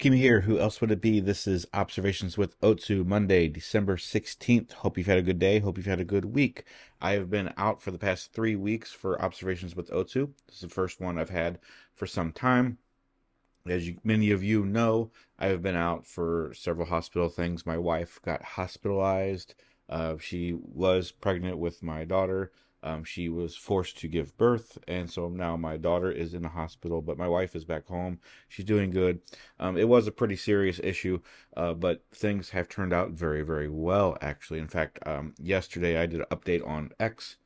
Kimi here. Who else would it be? This is Observations with Otsu, Monday, December 16th. Hope you've had a good day. Hope you've had a good week. I have been out for the past 3 weeks for Observations with Otsu. This is the first one I've had for some time. As many of you know, I have been out for several hospital things. My wife got hospitalized. She was pregnant with my daughter. She was forced to give birth, and so now my daughter is in the hospital, but my wife is back home. She's doing good. It was a pretty serious issue, but things have turned out very, very well, actually. In fact, yesterday I did an update on X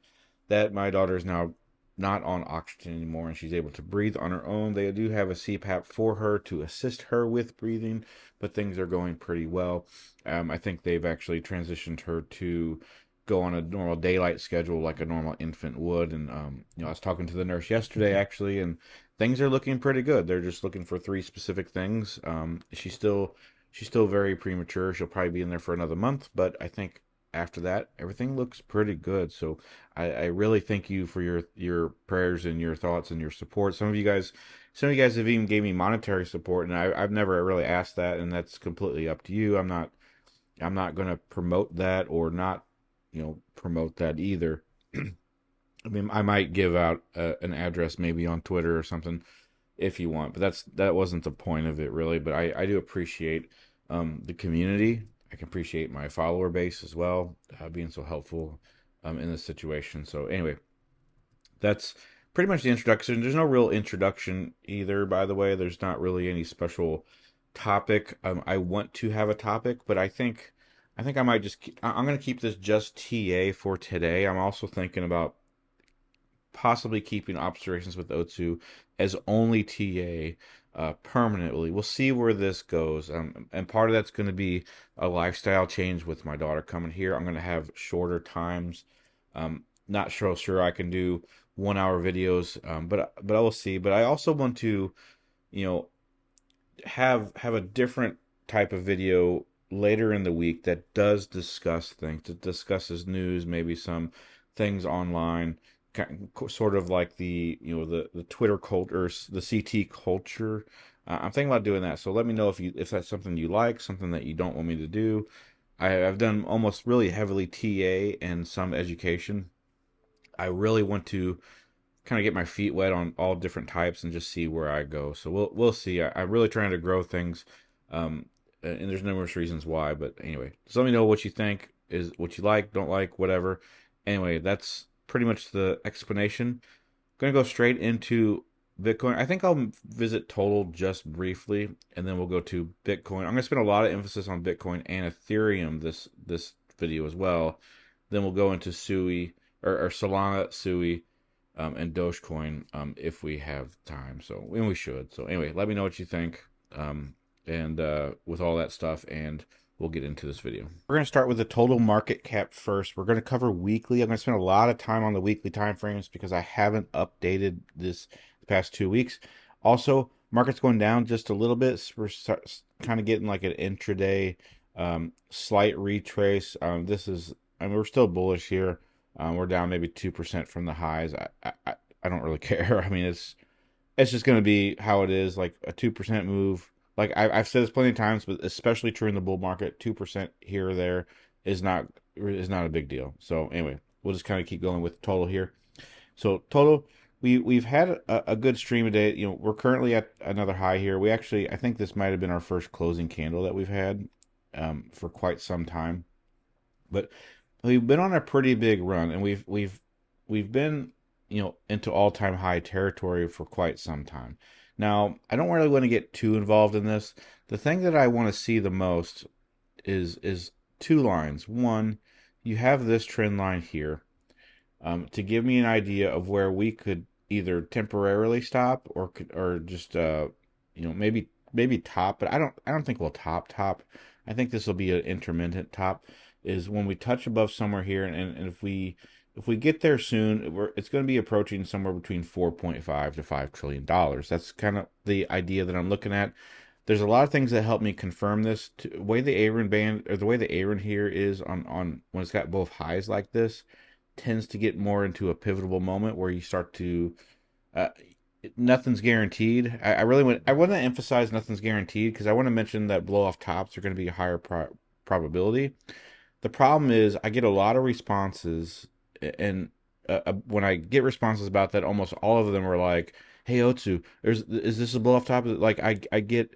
that my daughter is now not on oxygen anymore and she's able to breathe on her own. They do have a CPAP for her to assist her with breathing, but things are going pretty well. I think they've actually transitioned her to go on a normal daylight schedule like a normal infant would. And I was talking to the nurse yesterday actually, and things are looking pretty good. They're just looking for three specific things. She's still very premature. She'll probably be in there for another month, but I think after that everything looks pretty good. So I really thank you for your prayers and your thoughts and your support. Some of you guys have even gave me monetary support, and I've never really asked that, and that's completely up to you. I'm not going to promote that or not, promote that either. I mean, I might give out an address maybe on Twitter or something if you want, but that wasn't the point of it really. But I do appreciate the community. I can appreciate my follower base as well, being so helpful in this situation. So anyway, that's pretty much the introduction. There's no real introduction either, by the way. There's not really any special topic. I want to have a topic, but I think I might I'm going to keep this just TA for today. I'm also thinking about possibly keeping Observations with Otsu as only TA permanently. We'll see where this goes. And part of that's going to be a lifestyle change with my daughter coming here. I'm going to have shorter times. Not sure I can do 1 hour videos, but I will see. But I also want to, you know, have a different type of video later in the week that does discuss things, that discusses news, maybe some things online, sort of like the Twitter culture, or the CT culture. I'm thinking about doing that. So let me know if that's something you like, something that you don't want me to do. I've done almost really heavily TA and some education. I really want to kind of get my feet wet on all different types and just see where I go. So we'll see. I'm really trying to grow things, and there's numerous reasons why. But anyway, just let me know what you think, is what you like, don't like, whatever. Anyway, that's pretty much the explanation. Going to go straight into Bitcoin. I think I'll visit Total just briefly, and then we'll go to Bitcoin. I'm going to spend a lot of emphasis on Bitcoin and Ethereum this video as well. Then we'll go into Sui or Solana, Sui, and Dogecoin if we have time. So, and we should. So anyway, let me know what you think, and with all that stuff, and we'll get into this video. We're going to start with the total market cap first. We're going to cover weekly. I'm going to spend a lot of time on the weekly time frames because I haven't updated this the past 2 weeks. Also, market's going down just a little bit. So we're kind of getting like an intraday slight retrace. We're still bullish here. We're down maybe 2% from the highs. I don't really care. I mean, it's just going to be how it is. Like a 2% move. Like I've said this plenty of times, but especially true in the bull market, 2% here or there is not a big deal. So anyway, we'll just kind of keep going with total here. So total, we've had a good stream today. We're currently at another high here. I think this might have been our first closing candle that we've had for quite some time. But we've been on a pretty big run, and we've been into all-time high territory for quite some time. Now, I don't really want to get too involved in this. The thing that I want to see the most is two lines. One, you have this trend line here to give me an idea of where we could either temporarily stop or just maybe top, but I don't think we'll top. I think this will be an intermittent top. Is when we touch above somewhere here, and if we get there soon, it's going to be approaching somewhere between 4.5 to $5 trillion. That's kind of the idea that I'm looking at. There's a lot of things that help me confirm this. The way the Aaron band, or the way the Aaron here is on when it's got both highs like this, tends to get more into a pivotal moment where you start to, uh, nothing's guaranteed. I want to emphasize nothing's guaranteed because I want to mention that blow off tops are going to be a higher probability. The problem is I get a lot of responses, and when I get responses about that, almost all of them are like, "Hey Otsu, is this a blow off top?" Like I get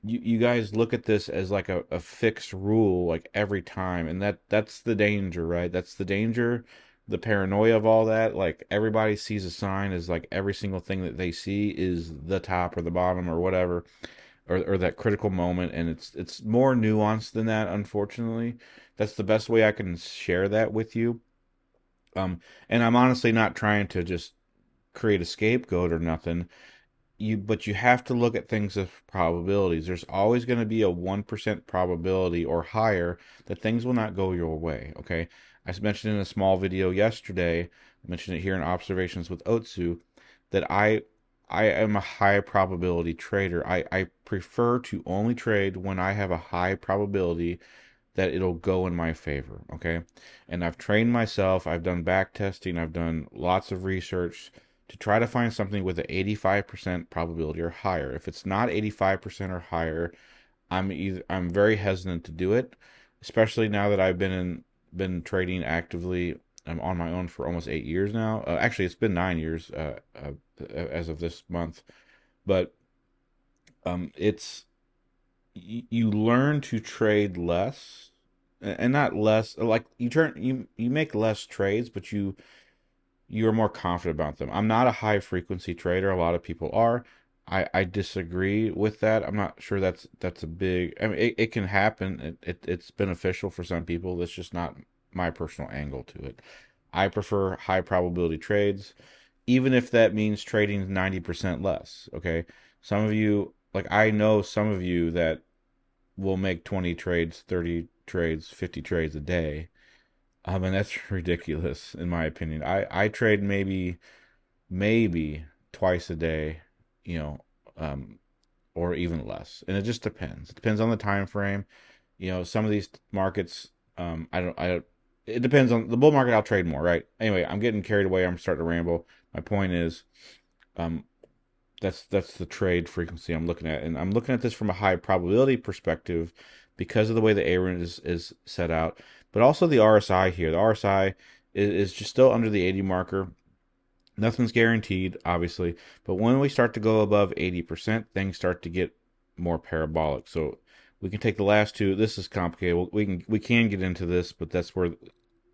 you guys look at this as like a fixed rule like every time, and that's the danger, right? That's the danger, the paranoia of all that. Like everybody sees a sign as like every single thing that they see is the top or the bottom or whatever, or that critical moment, and it's more nuanced than that, unfortunately. That's the best way I can share that with you. um and I'm honestly not trying to just create a scapegoat or nothing. But you have to look at things as probabilities. There's always going to be a 1% probability or higher that things will not go your way. Okay, I mentioned in a small video yesterday, I mentioned it here in observations with Otsu, that I am a high probability trader. I prefer to only trade when I have a high probability that it'll go in my favor. Okay, and I've trained myself, I've done back testing, I've done lots of research to try to find something with an 85% probability or higher. If it's not 85% or higher, I'm very hesitant to do it, especially now that I've been trading actively. I'm on my own for almost 8 years now. Actually, it's been 9 years as of this month. But it's you learn to trade less, and not less. Like you make less trades, but you're more confident about them. I'm not a high frequency trader. A lot of people are. I disagree with that. I'm not sure that's a big. I mean, it can happen. It's beneficial for some people. That's just not my personal angle to it. I prefer high probability trades, even if that means trading 90% less. Okay, some of you, like I know some of you that will make 20 trades, 30 trades, 50 trades a day. And that's ridiculous in my opinion. I trade maybe twice a day, you know, um, or even less, and it just depends. It depends on the time frame. Some of these markets, I don't. It depends on the bull market. I'll trade more, right? Anyway, I'm getting carried away. I'm starting to ramble. My point is, um, that's the trade frequency I'm looking at, and I'm looking at this from a high probability perspective because of the way the ARIN is set out, but also the RSI here. The RSI is just still under the 80 marker. Nothing's guaranteed, obviously, but when we start to go above 80%, things start to get more parabolic. So we can take the last two. This is complicated. We can get into this, but that's where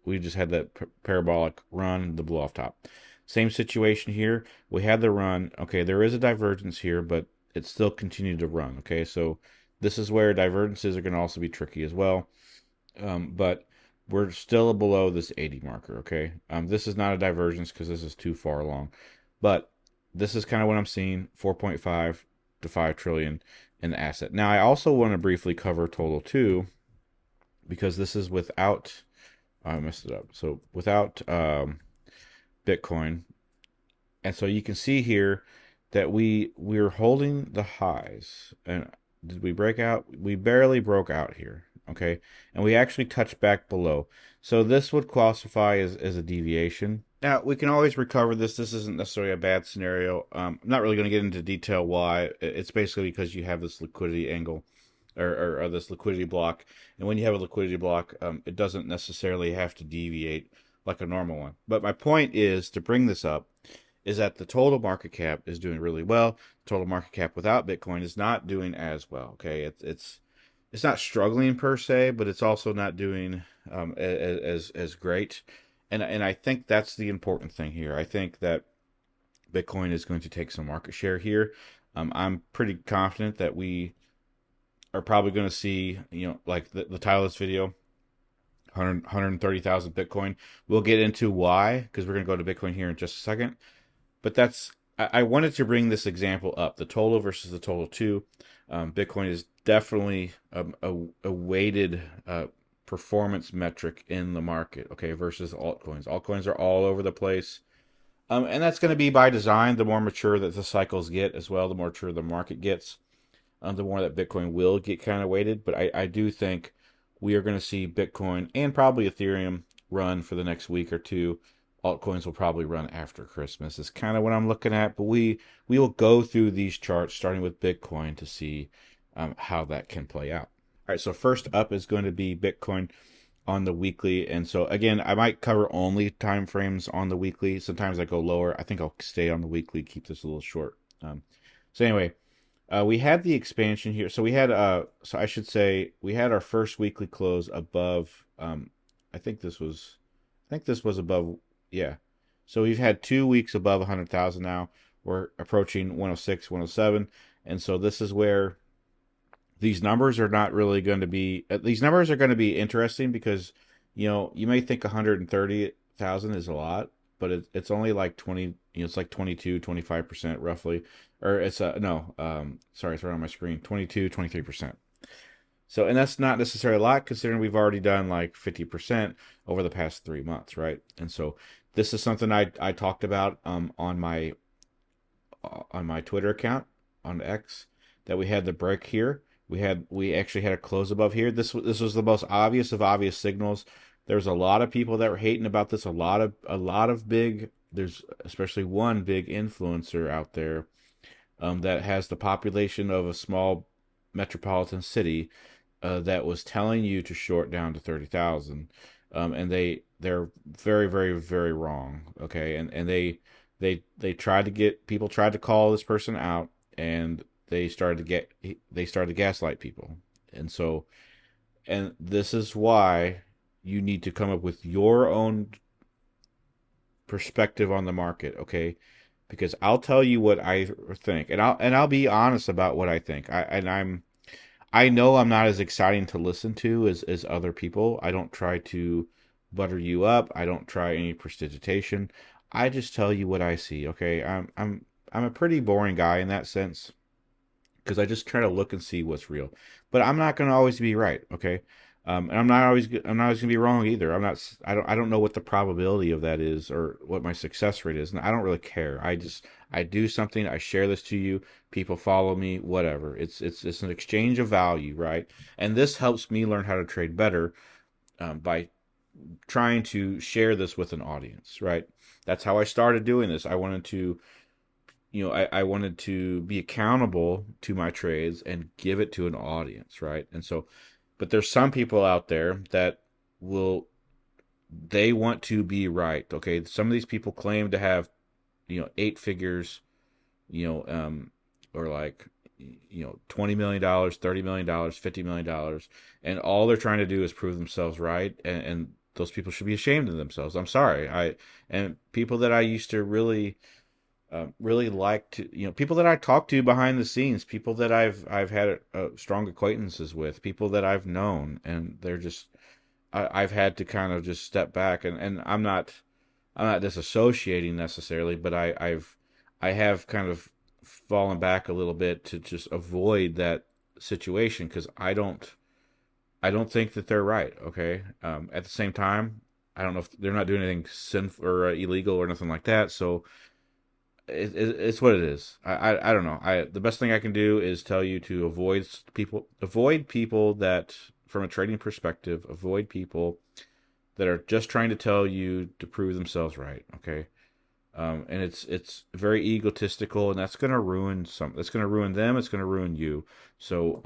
we just had that parabolic run, the blow off top. Same situation here. We had the run. Okay, there is a divergence here, but it still continued to run. Okay, so this is where divergences are going to also be tricky as well. But we're still below this 80 marker. Okay, this is not a divergence because this is too far along, but this is kind of what I'm seeing: 4.5 to 5 trillion in the asset. Now, I also want to briefly cover total too, because this is without. I messed it up. So without Bitcoin, and so you can see here that we're holding the highs. And did we break out? We barely broke out here. Okay, and we actually touched back below. So this would classify as a deviation. Now we can always recover this. This isn't necessarily a bad scenario. I'm not really going to get into detail why. It's basically because you have this liquidity angle, or this liquidity block. And when you have a liquidity block, it doesn't necessarily have to deviate like a normal one. But my point is to bring this up is that the total market cap is doing really well. Total market cap without Bitcoin is not doing as well. Okay, it's not struggling per se, but it's also not doing as great. And I think that's the important thing here. I think that Bitcoin is going to take some market share here. I'm pretty confident that we are probably going to see, like the title of this video, 130,000 Bitcoin. We'll get into why, because we're going to go to Bitcoin here in just a second. But I wanted to bring this example up, the total versus the total two. Bitcoin is definitely a weighted performance metric in the market, okay, versus altcoins. Altcoins are all over the place. And that's going to be by design. The more mature that the cycles get as well, the more mature the market gets, the more that Bitcoin will get kind of weighted. But I do think we are going to see Bitcoin and probably Ethereum run for the next week or two altcoins will probably run after Christmas. Is kind of what I'm looking at. But we will go through these charts starting with Bitcoin to see how that can play out. All right, so first up is going to be Bitcoin on the weekly. And so again, I might cover only time frames on the weekly. Sometimes I go lower. I think I'll stay on the weekly, keep this a little short. So anyway, we had the expansion here. So we had so I should say we had our first weekly close above I think this was above, yeah. So we've had 2 weeks above 100,000 now. We're approaching 106, 107. And so this is where these numbers are not really going to be, these numbers are going to be interesting because, you may think 130,000 is a lot, but it's only like 20, it's like 22, 25% roughly. Or it's, no, sorry, it's right on my screen, 22, 23%. So, and that's not necessarily a lot considering we've already done like 50% over the past 3 months, right? And so this is something I talked about on my Twitter account on X that we had the break here. We actually had a close above here. This was the most obvious of obvious signals. There's a lot of people that were hating about this. A lot of big. There's especially one big influencer out there that has the population of a small metropolitan city that was telling you to short down to 30,000, and they're very very very wrong. Okay, and they tried to get people tried to call this person out, and they started to gaslight people, and so and this is why you need to come up with your own perspective on the market. Okay, because I'll tell you what I think, and I'll be honest about what I think. I know I'm not as exciting to listen to as other people. I don't try to butter you up. I don't try any prestidigitation. I just tell you what I see. Okay, I'm a pretty boring guy in that sense because I just try to look and see what's real. But I'm not going to always be right. Okay, and I'm not always going to be wrong either. I don't know what the probability of that is or what my success rate is, and I don't really care. I do something. I share this to you. People follow me. Whatever. It's an exchange of value, right? And this helps me learn how to trade better by trying to share this with an audience, right? That's how I started doing this. I wanted to, I wanted to be accountable to my trades and give it to an audience, right? And so, but there's some people out there that will, they want to be right. Okay. Some of these people claim to have, 8 figures, you know, or like, $20 million, $30 million, $50 million, and all they're trying to do is prove themselves right, and those people should be ashamed of themselves. I'm sorry, and people that I used to really like to, people that I talk to behind the scenes, people that I've had strong acquaintances with, people that I've known, and they're just I've had to kind of just step back, and I'm not disassociating necessarily, but I have kind of fallen back a little bit to just avoid that situation because I don't think that they're right. Okay. At the same time, I don't know if they're not doing anything sinful or illegal or nothing like that. So it's what it is. I don't know. The best thing I can do is tell you to avoid people that, from a trading perspective, avoid people that are just trying to tell you to prove themselves right. Okay. And it's very egotistical, and that's going to ruin some. That's going to ruin them. It's going to ruin you. So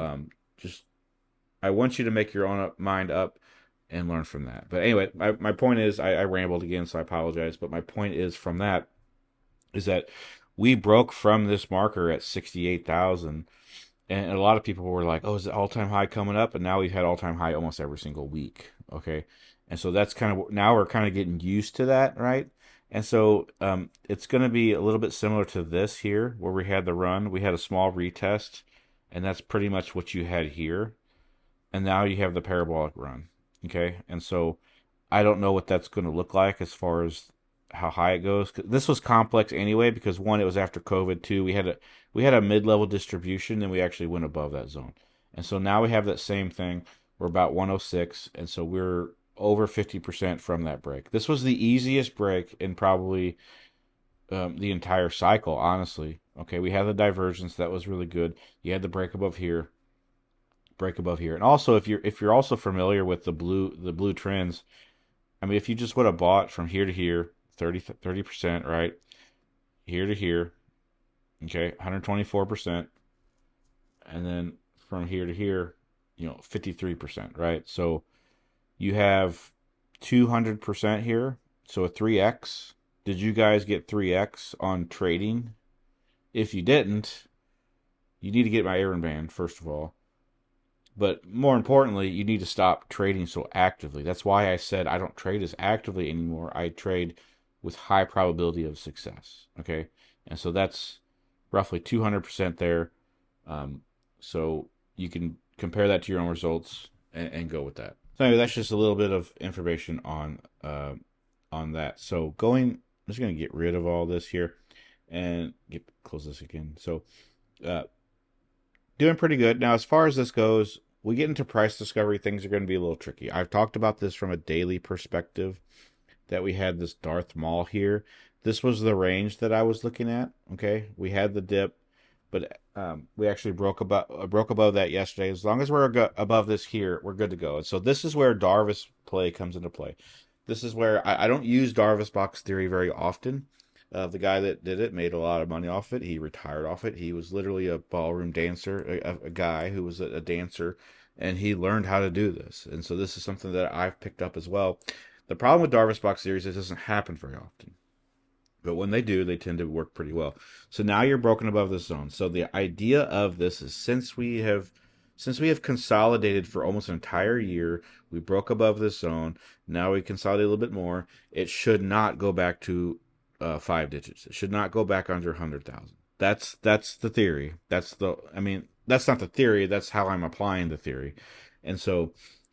just I want you to make your own mind up and learn from that. But anyway, my point is, I rambled again, so I apologize. But my point is from that is that we broke from this marker at 68,000, and a lot of people were like, "Oh, is the all-time high coming up?" And now we've had all-time high almost every single week. Okay, and so that's kind of now we're kind of getting used to that, right? And so it's going to be a little bit similar to this here, where we had the run. We had a small retest, and that's pretty much what you had here. And now you have the parabolic run. Okay, and so I don't know what that's going to look like as far as how high it goes. This was complex anyway because one, it was after COVID. Two, we had a mid-level distribution, and we actually went above that zone. And so now we have that same thing. We're about 106, and so we're over 50% from that break. This was the easiest break in probably the entire cycle, honestly. Okay, we had the divergence that was really good. You had the break above here, break above here, and also if you're also familiar with the blue trends, I mean, if you just would have bought from here to here, 30%, right? Here to here, okay, 124%. And then from here to here, 53%, right? So you have 200% here. So a 3x. Did you guys get 3x on trading? If you didn't, you need to get my errand band, first of all. But more importantly, you need to stop trading so actively. That's why I said I don't trade as actively anymore. I trade with high probability of success. Okay. And so that's roughly 200% there. Um, so you can compare that to your own results and go with that. So anyway, that's just a little bit of information on that. So I'm just going to get rid of all this here and close this again. So uh, doing pretty good. Now, as far as this goes, we get into price discovery, things are going to be a little tricky. I've talked about this from a daily perspective that we had this Darth Maul here. This was the range that I was looking at. Okay, we had the dip, but we actually broke above that yesterday. As long as we're above this here, we're good to go. And so this is where Darvis play comes into play. This is where I don't use Darvis box theory very often. The guy that did it made a lot of money off it. He retired off it. He was literally a ballroom dancer, a guy who was a dancer, and he learned how to do this. And so this is something that I've picked up as well. The problem with Darvis box theories is it doesn't happen very often. But when they do, they tend to work pretty well. So now you're broken above this zone. So the idea of this is since we have consolidated for almost an entire year, we broke above this zone. Now we consolidate a little bit more. It should not go back to 5 digits. It should not go back under 100,000. That's the theory. That's not the theory. That's how I'm applying the theory. And so,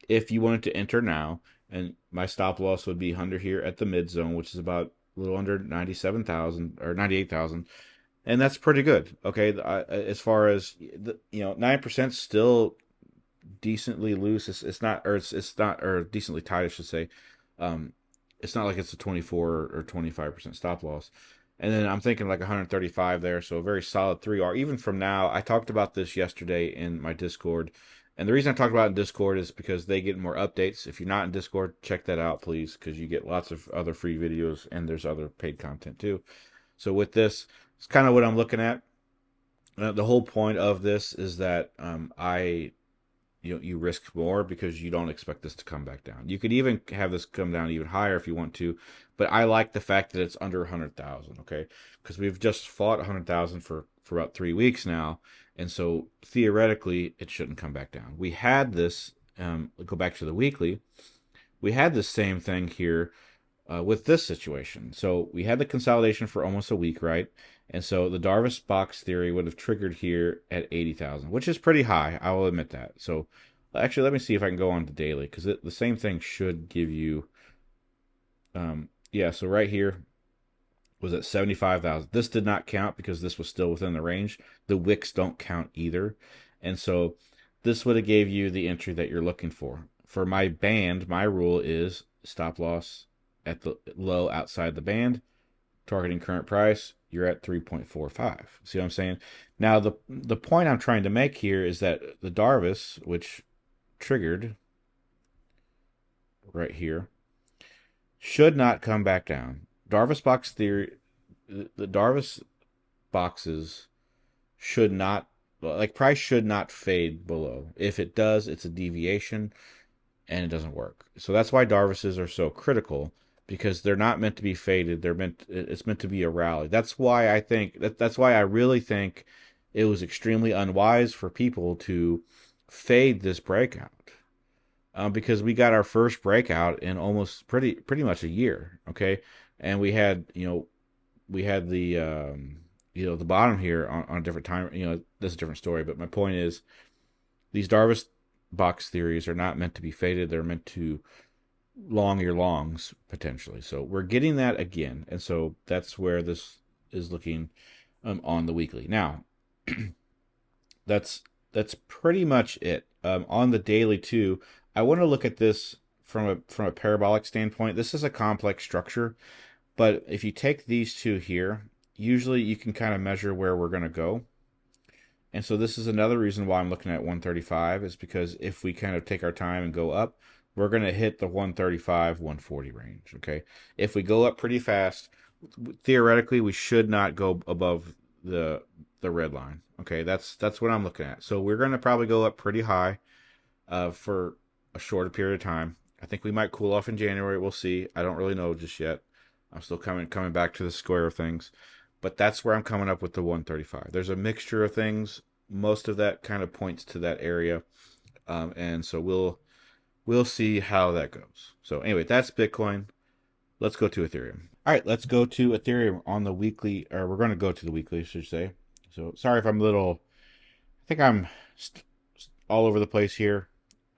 if you wanted to enter now, and my stop loss would be under here at the mid zone, which is about a little under 97,000 or 98,000, and that's pretty good. Okay, as far as 9% still decently loose. It's not, it's not, or decently tight, I should say. Um, it's not like it's a 24 or 25% stop loss. And then I'm thinking like 135 there, so a very solid 3R. Even from now, I talked about this yesterday in my Discord. And the reason I talked about it in Discord is because they get more updates. If you're not in Discord, check that out, please, because you get lots of other free videos and there's other paid content too. So with this, it's kind of what I'm looking at. The whole point of this is that you risk more because you don't expect this to come back down. You could even have this come down even higher if you want to, but I like the fact that it's under 100,000. Okay, because we've just fought 100,000 for about 3 weeks now, and so theoretically it shouldn't come back down. We had this. Go back to the weekly. We had the same thing here with this situation. So we had the consolidation for almost a week, right? And so the Darvis box theory would have triggered here at 80,000, which is pretty high. I will admit that. So actually, let me see if I can go on to daily because the same thing should give you. Yeah, so right here was at 75,000. This did not count because this was still within the range. The wicks don't count either. And so this would have gave you the entry that you're looking for. For my band, my rule is stop loss at the low outside the band, targeting current price, you're at 3.45. See what I'm saying? Now, the point I'm trying to make here is that the Darvis, which triggered right here, should not come back down. Darvis box theory, the Darvis boxes should not, like, price should not fade below. If it does, it's a deviation and it doesn't work. So that's why Darvises are so critical, because they're not meant to be faded. It's meant to be a rally. That's why I really think it was extremely unwise for people to fade this breakout. Because we got our first breakout in almost pretty much a year, okay? And we had the bottom here on a different time. That's a different story, but my point is these Darvis box theories are not meant to be faded. They're meant to long your longs potentially. So we're getting that again, and so that's where this is looking on the weekly. Now, that's pretty much it. On the daily too, I want to look at this from a parabolic standpoint. This is a complex structure, but if you take these two here, usually you can kind of measure where we're going to go. And so this is another reason why I'm looking at 135, is because if we kind of take our time and go up, we're going to hit the 135, 140 range. Okay. If we go up pretty fast, theoretically, we should not go above the the red line. Okay. That's what I'm looking at. So we're going to probably go up pretty high for a shorter period of time. I think we might cool off in January. We'll see. I don't really know just yet. I'm still coming back to the square of things, but that's where I'm coming up with the 135. There's a mixture of things. Most of that kind of points to that area, and so we'll see how that goes. So anyway, that's Bitcoin. Let's go to Ethereum. All right, let's go to Ethereum on the weekly, or we're going to go to the weekly, I should say. So sorry if I'm a little. I think I'm all over the place here.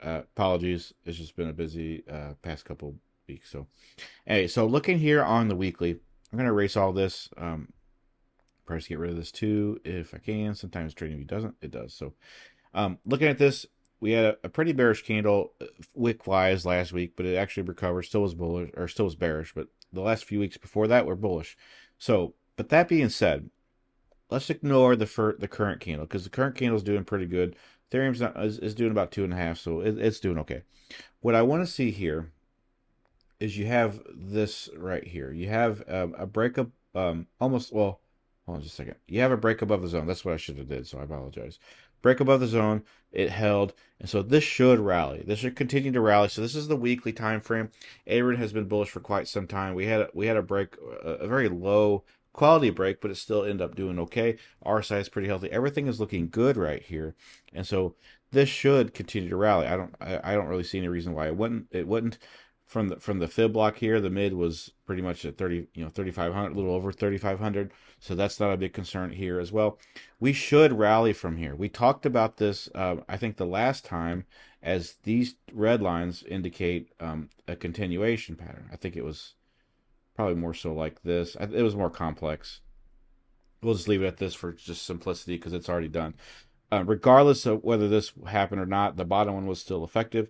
Apologies. It's just been a busy past couple weeks. So anyway, so looking here on the weekly, I'm going to erase all this. Probably get rid of this too if I can. Sometimes TradingView doesn't. It does. So looking at this, we had a pretty bearish candle wick wise last week, but it actually recovered. Still was bullish, or still was bearish, but the last few weeks before that were bullish. So, but that being said, let's ignore the current candle because the current candle is doing pretty good. Ethereum's is doing about 2.5, so it's doing okay. What I want to see here is you have this right here. You have a breakup, almost, well, hold on just a second. You have a break above the zone. That's what I should have did, so I apologize. Break above the zone, it held, and so this should rally. This should continue to rally. So this is the weekly time frame. Aaron has been bullish for quite some time. We had a break, a very low quality break, but it still ended up doing okay. RSI is pretty healthy. Everything is looking good right here, and so this should continue to rally. I don't really see any reason why it wouldn't. It wouldn't. From the fib block here, the mid was pretty much at 3,500, a little over 3,500. So that's not a big concern here as well. We should rally from here. We talked about this, I think, the last time, as these red lines indicate a continuation pattern. I think it was probably more so like this. It was more complex. We'll just leave it at this for just simplicity because it's already done. Regardless of whether this happened or not, the bottom one was still effective.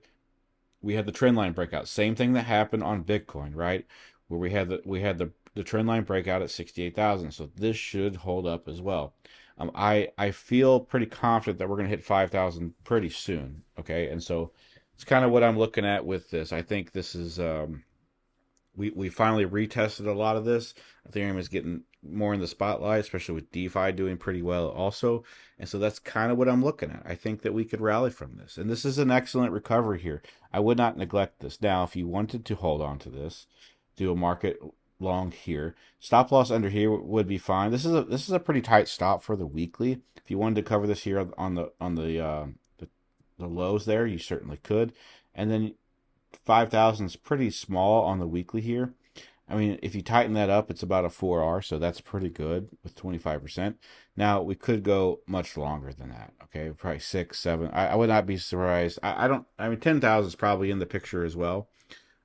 We had the trend line breakout. Same thing that happened on Bitcoin, right? Where we had the trend line breakout at 68,000. So this should hold up as well. I feel pretty confident that we're going to hit 5,000 pretty soon. Okay, and so it's kind of what I'm looking at with this. I think this is we finally retested a lot of this. Ethereum is getting more in the spotlight, especially with DeFi doing pretty well also. And so that's kind of what I'm looking at. I think that we could rally from this. And this is an excellent recovery here. I would not neglect this. Now, if you wanted to hold on to this, do a market long here, stop loss under here would be fine. This is a pretty tight stop for the weekly. If you wanted to cover this here on the lows there, you certainly could. And then 5,000 is pretty small on the weekly here. I mean, if you tighten that up, it's about a 4R, so that's pretty good with 25%. Now, we could go much longer than that, okay? Probably 6, 7. I would not be surprised. I mean, 10,000 is probably in the picture as well,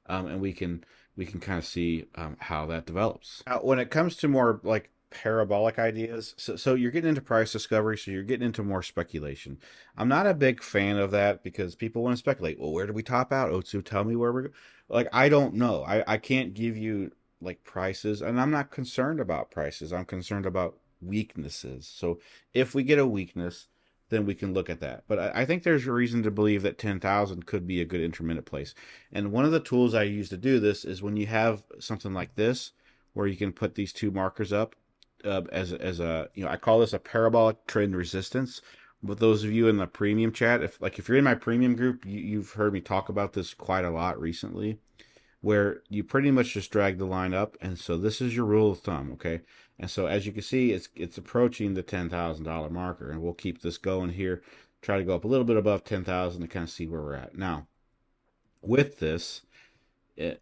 and we can kind of see how that develops. When it comes to more like parabolic ideas, so you're getting into price discovery, so you're getting into more speculation. I'm not a big fan of that because people want to speculate. Well, where do we top out? Otsu, tell me where we're like. I don't know. I can't give you like prices, and I'm not concerned about prices. I'm concerned about weaknesses. So if we get a weakness, then we can look at that. But I think there's a reason to believe that 10,000 could be a good intermittent place. And one of the tools I use to do this is when you have something like this, where you can put these two markers up as a I call this a parabolic trend resistance. With those of you in the premium chat, if you're in my premium group, you've heard me talk about this quite a lot recently, where you pretty much just drag the line up, and so this is your rule of thumb, okay? And so as you can see, it's approaching the $10,000 marker, and we'll keep this going here. Try to go up a little bit above 10,000 to kind of see where we're at. Now, with this,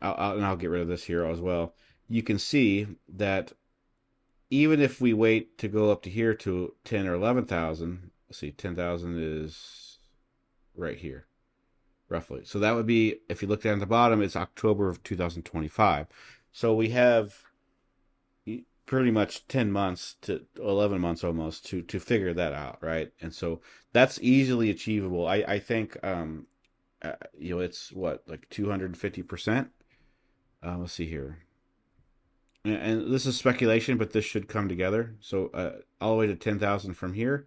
I'll get rid of this here as well. You can see that even if we wait to go up to here to 10 or 11,000, let's see, 10,000 is right here roughly. So that would be, if you look down at the bottom, it's October of 2025. So we have pretty much 10 months to 11 months almost to figure that out, right? And so that's easily achievable. I think it's what, like 250%. Let's see here. And this is speculation, but this should come together. So all the way to 10,000 from here.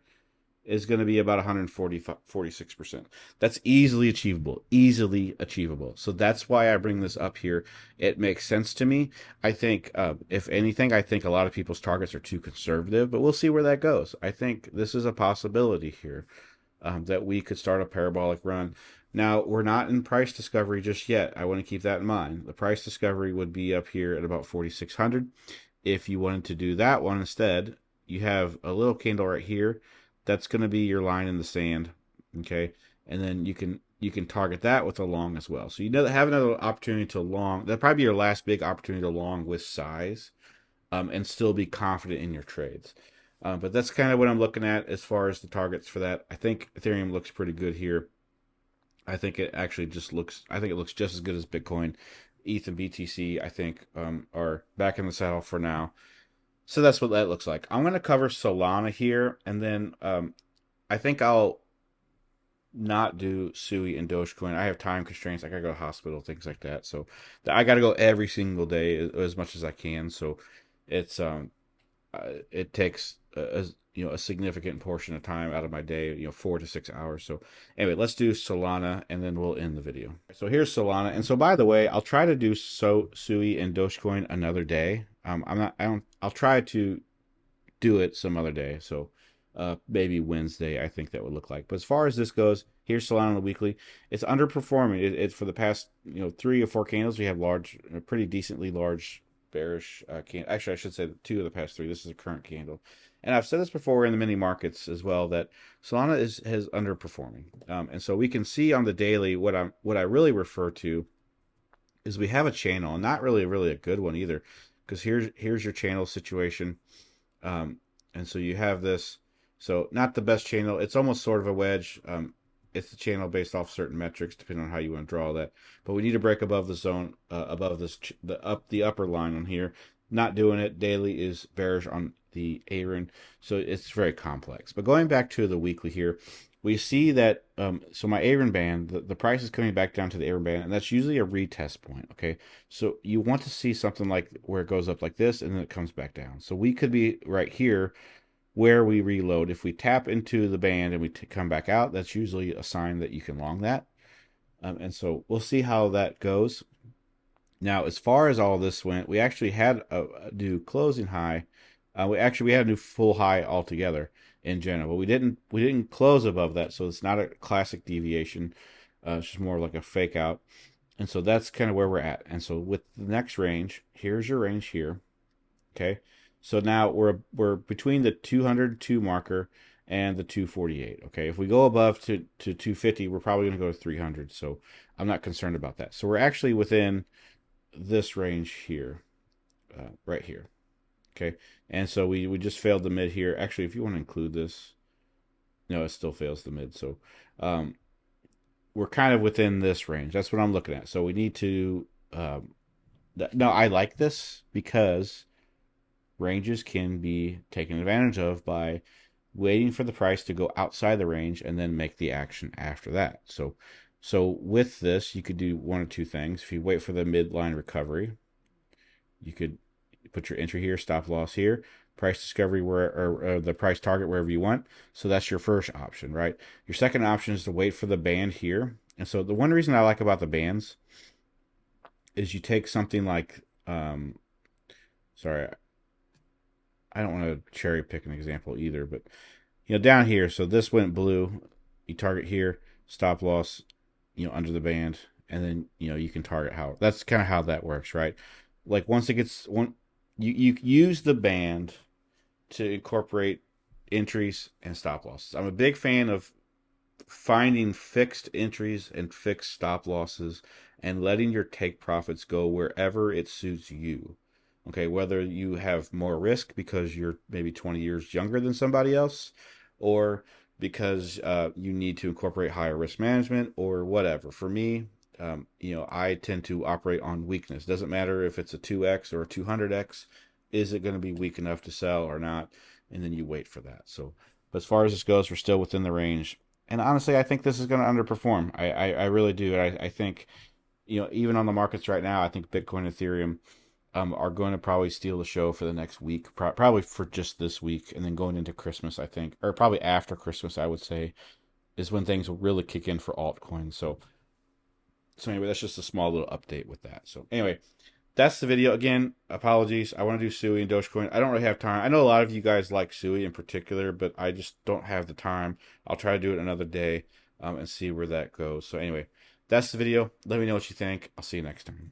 is going to be about 46%. That's easily achievable, easily achievable. So that's why I bring this up here. It makes sense to me. I think, if anything, I think a lot of people's targets are too conservative, but we'll see where that goes. I think this is a possibility here, that we could start a parabolic run. Now, we're not in price discovery just yet. I want to keep that in mind. The price discovery would be up here at about 4,600. If you wanted to do that one instead, you have a little candle right here. That's going to be your line in the sand, okay? And then you can target that with a long as well. So you know, have another opportunity to long. That'll probably be your last big opportunity to long with size, and still be confident in your trades. But that's kind of what I'm looking at as far as the targets for that. I think Ethereum looks pretty good here. I think it actually just looks. I think it looks just as good as Bitcoin. ETH and BTC, I think, are back in the saddle for now. So that's what that looks like. I'm going to cover Solana here, and then I think I'll not do Sui and Dogecoin. I have time constraints. I gotta go to the hospital, things like that. So I gotta go every single day as much as I can. So it's it takes a significant portion of time out of my day, 4 to 6 hours. So anyway, let's do Solana and then we'll end the video. So here's Solana, and so by the way, I'll try to do Sui and Dogecoin another day. I'll try to do it some other day. So maybe Wednesday, I think that would look like. But as far as this goes, here's Solana on the weekly. It's underperforming. It's for the past 3 or 4 candles. We have pretty decently large bearish candle. Actually, I should say 2 of the past 3. This is a current candle. And I've said this before in the mini markets as well, that Solana is underperforming. And so we can see on the daily what I really refer to is we have a channel, and not really a good one either, because here's your channel situation. And so you have this, so not the best channel. It's almost sort of a wedge. It's the channel based off certain metrics, depending on how you want to draw that. But we need to break above the zone, above this, the upper line on here. Not doing it. Daily is bearish on the ARIN, so it's very complex. But going back to the weekly here, we see that, so my ARIN band, the price is coming back down to the ARIN band, and that's usually a retest point, okay? So you want to see something like where it goes up like this, and then it comes back down. So we could be right here where we reload. If we tap into the band and we come back out, that's usually a sign that you can long that. And so we'll see how that goes. Now, as far as all this went, we actually had a new closing high. We had a new full high altogether in general, but we didn't close above that, so it's not a classic deviation. It's just more like a fake out, and so that's kind of where we're at. And so with the next range, here's your range here, okay. So now we're between the 202 marker and the 248. Okay, if we go above to 250, we're probably going to go to 300. So I'm not concerned about that. So we're actually within this range here, right here. Okay, and so we just failed the mid here. Actually, if you want to include this, no, it still fails the mid. So we're kind of within this range. That's what I'm looking at. So we need to. No, I like this because ranges can be taken advantage of by waiting for the price to go outside the range and then make the action after that. So with this, you could do one or two things. If you wait for the midline recovery, you could put your entry here, stop loss here, price discovery or the price target wherever you want. So that's your first option, right? Your second option is to wait for the band here. And so the one reason I like about the bands is you take something like, sorry, I don't want to cherry pick an example either, but down here, so this went blue, you target here, stop loss, under the band, and then you can target how. That's kind of how that works, right? Like once it gets you use the band to incorporate entries and stop losses. I'm a big fan of finding fixed entries and fixed stop losses and letting your take profits go wherever it suits you. Okay, whether you have more risk because you're maybe 20 years younger than somebody else, or because you need to incorporate higher risk management, or whatever. For me, I tend to operate on weakness. Doesn't matter if it's a 2x or a 200x. Is it going to be weak enough to sell or not? And then you wait for that. So, but as far as this goes, we're still within the range. And honestly, I think this is going to underperform. I really do. I think, even on the markets right now, I think Bitcoin and Ethereum are going to probably steal the show for the next week, probably for just this week, and then going into Christmas, I think, or probably after Christmas, I would say, is when things will really kick in for altcoins. So anyway, that's just a small little update with that. So anyway, that's the video. Again, apologies. I want to do Sui and Dogecoin. I don't really have time. I know a lot of you guys like Sui in particular, but I just don't have the time. I'll try to do it another day and see where that goes. So anyway, that's the video. Let me know what you think. I'll see you next time.